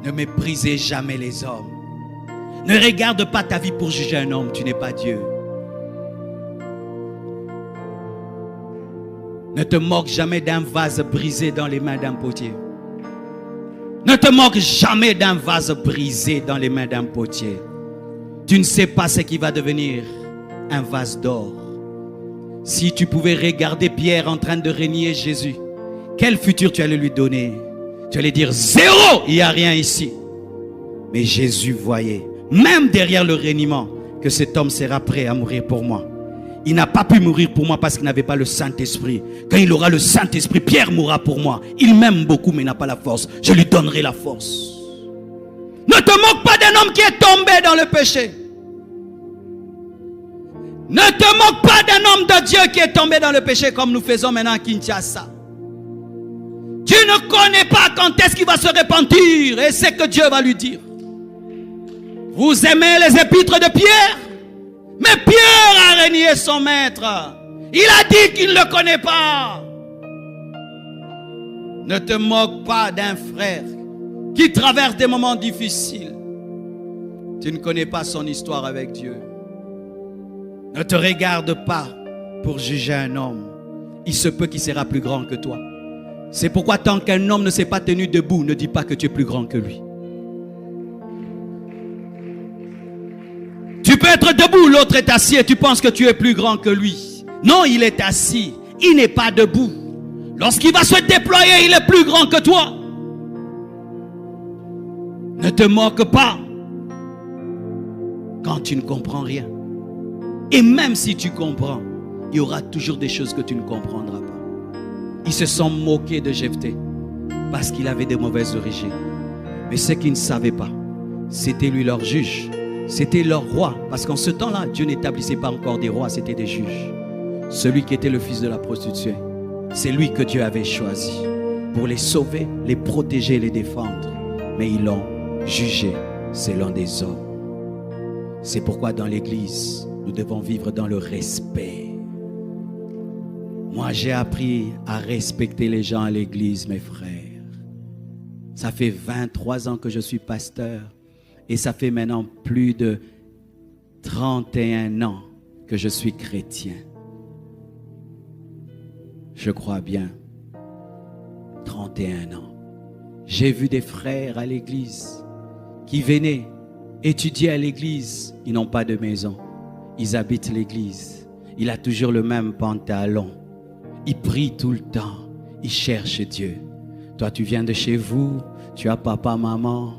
Ne méprisez jamais les hommes. Ne regarde pas ta vie pour juger un homme, tu n'es pas Dieu. Ne te moque jamais d'un vase brisé dans les mains d'un potier. Ne te moque jamais d'un vase brisé dans les mains d'un potier. Tu ne sais pas ce qui va devenir un vase d'or. Si tu pouvais regarder Pierre en train de renier Jésus, quel futur tu allais lui donner? Tu allais dire zéro, il n'y a rien ici. Mais Jésus voyait, même derrière le reniement, que cet homme sera prêt à mourir pour moi. Il n'a pas pu mourir pour moi parce qu'il n'avait pas le Saint-Esprit. Quand il aura le Saint-Esprit, Pierre mourra pour moi. Il m'aime beaucoup mais n'a pas la force. Je lui donnerai la force. Ne te moque pas d'un homme qui est tombé dans le péché. Ne te moque pas d'un homme de Dieu qui est tombé dans le péché comme nous faisons maintenant à Kinshasa. Tu ne connais pas quand est-ce qu'il va se repentir et c'est que Dieu va lui dire. Vous aimez les épîtres de Pierre? Mais Pierre a renié son maître. Il a dit qu'il ne le connaît pas. Ne te moque pas d'un frère qui traverse des moments difficiles. Tu ne connais pas son histoire avec Dieu. Ne te regarde pas pour juger un homme. Il se peut qu'il sera plus grand que toi. C'est pourquoi tant qu'un homme ne s'est pas tenu debout, ne dis pas que tu es plus grand que lui. Tu peux être debout, l'autre est assis et tu penses que tu es plus grand que lui. Non, il est assis, il n'est pas debout. Lorsqu'il va se déployer, il est plus grand que toi. Ne te moque pas quand tu ne comprends rien. Et même si tu comprends, il y aura toujours des choses que tu ne comprendras pas. Ils se sont moqués de Jephthé parce qu'il avait de mauvaises origines. Mais ce qu'ils ne savaient pas, c'était lui leur juge. C'était leur roi. Parce qu'en ce temps-là, Dieu n'établissait pas encore des rois, c'était des juges. Celui qui était le fils de la prostituée, c'est lui que Dieu avait choisi pour les sauver, les protéger, les défendre. Mais ils l'ont jugé selon des hommes. C'est pourquoi dans l'église, nous devons vivre dans le respect. Moi, j'ai appris à respecter les gens à l'église, mes frères. Ça fait 23 ans que je suis pasteur et ça fait maintenant plus de 31 ans que je suis chrétien. Je crois bien. 31 ans. J'ai vu des frères à l'église qui venaient étudier à l'église. Ils n'ont pas de maison. Ils habitent l'église. Il a toujours le même pantalon. Il prie tout le temps. Il cherche Dieu. Toi, tu viens de chez vous. Tu as papa, maman.